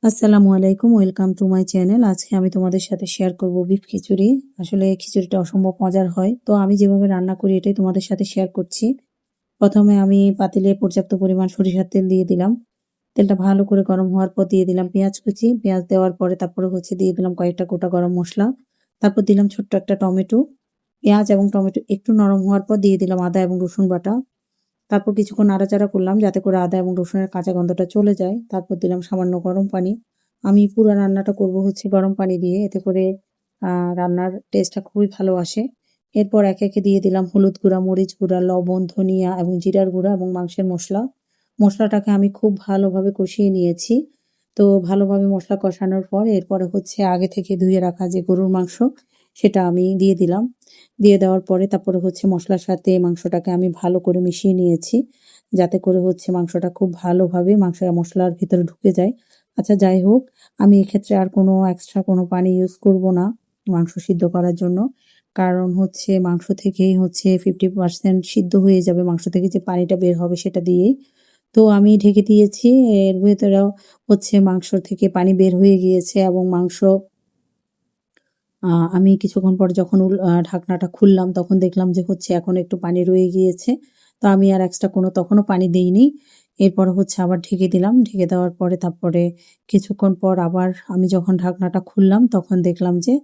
আসসালামু আলাইকুম, welcome to my channel. আজকে আমি তোমাদের সাথে শেয়ার করব বিফ খিচুড়ি। আসলে খিচুড়িটা অসম্ভব মজার হয়। তো আমি যেভাবে রান্না করি এটাই তোমাদের সাথে শেয়ার করছি। প্রথমে আমি পাতিলে পর্যাপ্ত পরিমাণ সরিষার তেল দিয়ে দিলাম। তেলটা ভালো করে গরম হওয়ার পর দিয়ে দিলাম পেঁয়াজ কুচি। পেঁয়াজ দেওয়ার পরে তারপরে দিয়ে দিলাম কয়েকটা গোটা গরম মসলা। তারপর দিলাম ছোট্ট একটা টমেটো। পেঁয়াজ এবং টমেটো একটু নরম হওয়ার পর দিয়ে দিলাম আদা এবং রসুন বাটা। তারপর কিছুক্ষণ নাড়াচাড়া করলাম যাতে করে আদা এবং রসুনের কাঁচা গন্ধটা চলে যায়। তারপর দিলাম সামান্য গরম পানি। আমি পুরো রান্নাটা করব গরম পানি দিয়ে, এতে করে রান্নার টেস্টটা খুবই ভালো আসে। এরপর একে একে দিয়ে দিলাম হলুদ গুঁড়া, মরিচ গুঁড়া, লবণ, ধনিয়া এবং জিরার গুঁড়া এবং মাংসের মশলা। মশলাটাকে আমি খুব ভালোভাবে কষিয়ে নিয়েছি। তো ভালোভাবে মশলা কষানোর পর এরপরে আগে থেকে ধুয়ে রাখা যে গরুর মাংস সেটা আমি দিয়ে দিলাম। দিয়ে দেওয়ার পরে তারপরে মশলার সাথে মাংসটাকে আমি ভালো করে মিশিয়ে নিয়েছি। যাতে করে মাংসটা খুব ভালোভাবে মশলার ভিতরে ঢুকে যায়। আচ্ছা, যাই হোক, আমি এক্ষেত্রে আর কোনো এক্সট্রা কোনো পানি ইউজ করব না মাংস সিদ্ধ করার জন্য। কারণ মাংস থেকেই 50% সিদ্ধ হয়ে যাবে, মাংস থেকে যে পানিটা বের হবে সেটা দিয়েই। তো আমি ঢেকে দিয়েছি। এর ভেতরেও মাংস থেকে পানি বের হয়ে গিয়েছে এবং মাংস আমি কিছুক্ষণ পর যখন ঢাকনাটা খুললাম তখন দেখলাম যে এখন একটু পানি রয়ে গিয়েছে। তো আমি আর এক্সট্রা কোনো তখনও পানি দেইনি। এরপর আবার ঢেকে দিলাম। ঢেকে দেওয়ার পরে তারপরে কিছুক্ষণ পর আবার আমি যখন ঢাকনাটা খুললাম তখন দেখলাম যে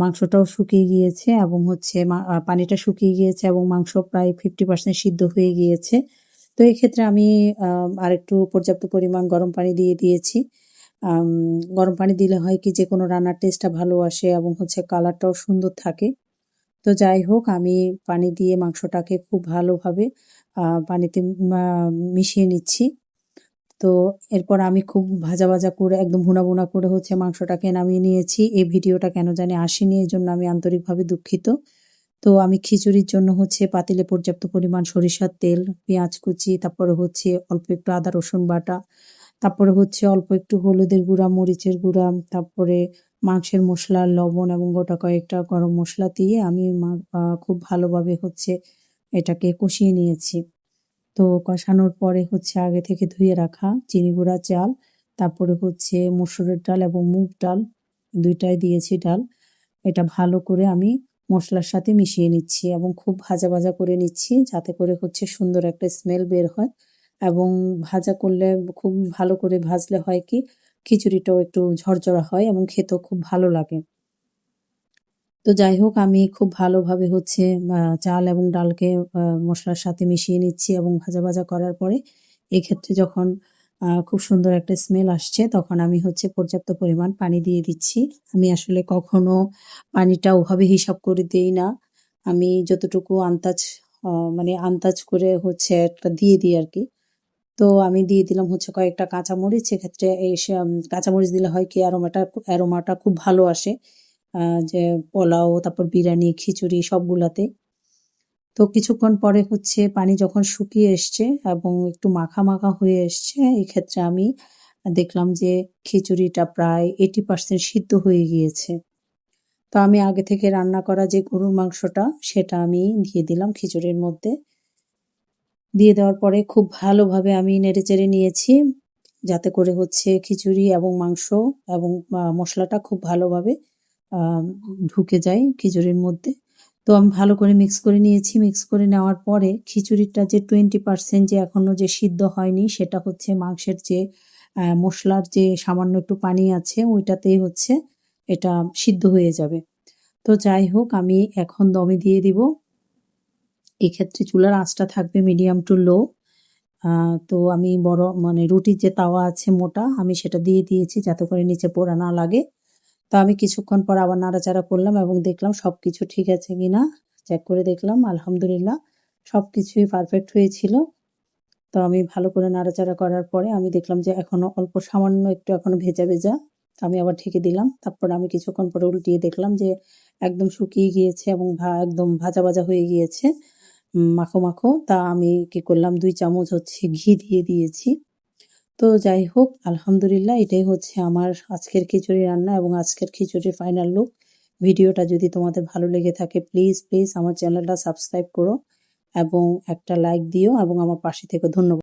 মাংসটাও শুকিয়ে গিয়েছে এবং পানিটা শুকিয়ে গিয়েছে এবং মাংস প্রায় 50% সিদ্ধ হয়ে গিয়েছে। তো এক্ষেত্রে আমি আরেকটু পর্যাপ্ত পরিমাণ গরম পানি দিয়ে দিয়েছি। আম গরম পানি দিলে হয় কি যে কোনো রান্নার টেস্টটা ভালো আসে এবং কালারটাও সুন্দর থাকে। তো যাই হোক, আমি পানি দিয়ে মাংসটাকে খুব ভালোভাবে পানিতে মা মিশিয়ে নিচ্ছি। তো এরপর আমি খুব ভাজা করে একদম ভুনা করে মাংসটাকে নামিয়ে নিয়েছি। এই ভিডিওটা কেন জানি আসেনি, এজন্য আমি আন্তরিকভাবে দুঃখিত। তো আমি খিচুড়ির জন্য পাতিলে পর্যাপ্ত পরিমাণ সরিষার তেল, পেঁয়াজ কুচি, তারপরে অল্প একটু আদা রসুন বাটা, তারপরে অল্প একটু হলুদের গুঁড়া, মরিচের গুঁড়া, তারপরে মাংসের মশলা, লবণ এবং গোটা কয়েকটা গরম মশলা দিয়ে আমি খুব ভালোভাবে এটাকে কষিয়ে নিয়েছি। তো কষানোর পরে আগে থেকে ধুয়ে রাখা চিনি গুঁড়া চাল, তারপরে মসুরের ডাল এবং মুগ ডাল, ২ টাই দিয়েছি ডাল। এটা ভালো করে আমি মশলার সাথে মিশিয়ে নিচ্ছি এবং খুব ভাজা করে নিচ্ছি যাতে করে সুন্দর একটা স্মেল বের হয় এবং ভাজা করলে খুব ভালো করে ভাজলে হয় কি খিচুড়িটাও একটু ঝরঝরা হয় এবং খেতেও খুব ভালো লাগে। তো যাই হোক, আমি খুব ভালোভাবে চাল এবং ডালকে মশলার সাথে মিশিয়ে নিচ্ছি এবং ভাজা করার পরে এক্ষেত্রে যখন খুব সুন্দর একটা স্মেল আসছে তখন আমি পর্যাপ্ত পরিমাণ পানি দিয়ে দিচ্ছি। আমি আসলে কখনো পানিটা ওভাবে হিসাব করে দেই না। আমি যতটুকু আন্দাজ করে একটা দিয়ে দিই আরকি। তো আমি দিয়ে দিলাম কয়েকটা কাঁচামরিচ। এক্ষেত্রে কাঁচামরিচ দিলে হয় কি অ্যারোমাটা খুব ভালো আসে। যে পোলাও, তারপর বিরিয়ানি, খিচুড়ি সবগুলাতে। তো কিছুক্ষণ পরে পানি যখন শুকিয়ে এসছে এবং একটু মাখা হয়ে এসছে, এক্ষেত্রে আমি দেখলাম যে খিচুড়িটা প্রায় 80% সিদ্ধ হয়ে গিয়েছে। তো আমি আগে থেকে রান্না করা যে গরুর মাংসটা সেটা আমি দিয়ে দিলাম খিচুড়ির মধ্যে। দিয়ে দেওয়ার পরে খুব ভালোভাবে আমি নেড়েচেড়ে নিয়েছি যাতে করে খিচুড়ি এবং মাংস এবং মশলাটা খুব ভালোভাবে ঢুকে যায় খিচুড়ির মধ্যে। তো আমি ভালো করে মিক্স করে নিয়েছি। মিক্স করে নেওয়ার পরে খিচুড়িটা যে 20% যে এখনো যে সিদ্ধ হয়নি সেটা মাংসের যে মশলার যে সামান্য একটু পানি আছে ওইটাতেই এটা সিদ্ধ হয়ে যাবে। তো যাই হোক, আমি এখন দমে দিয়ে দিব। এক্ষেত্রে চুলার আঁচটা থাকবে মিডিয়াম টু লো। তো আমি বড় রুটির যে তাওয়া আছে মোটা, আমি সেটা দিয়ে দিয়েছি যাতে করে নিচে পোড়া না লাগে। তো আমি কিছুক্ষণ পর আবার নাড়াচাড়া করলাম এবং দেখলাম সবকিছু ঠিক আছে কিনা। চেক করে দেখলাম, আলহামদুলিল্লাহ সবকিছুই পারফেক্ট হয়েছিল। তো আমি ভালো করে নাড়াচাড়া করার পরে আমি দেখলাম যে এখনো অল্প সামান্য একটু এখনো ভেজা। তো আমি আবার ঢেকে দিলাম। তারপর আমি কিছুক্ষণ পরে উল্টিয়ে দেখলাম যে একদম শুকিয়ে গিয়েছে এবং একদম ভাজা হয়ে গিয়েছে। মাখো। তা আমি কি করলাম, ২ চামচ ঘি দিয়ে দিয়েছি। তো যাই হোক, আলহামদুলিল্লাহ এটাই আমার আজকের খিচুড়ি রান্না এবং আজকের খিচুড়ির ফাইনাল লুক। ভিডিওটা যদি তোমাদের ভালো লেগে থাকে প্লিজ আমার চ্যানেলটা সাবস্ক্রাইব করো এবং একটা লাইক দিও এবং আমার পাশে থেকো। ধন্যবাদ।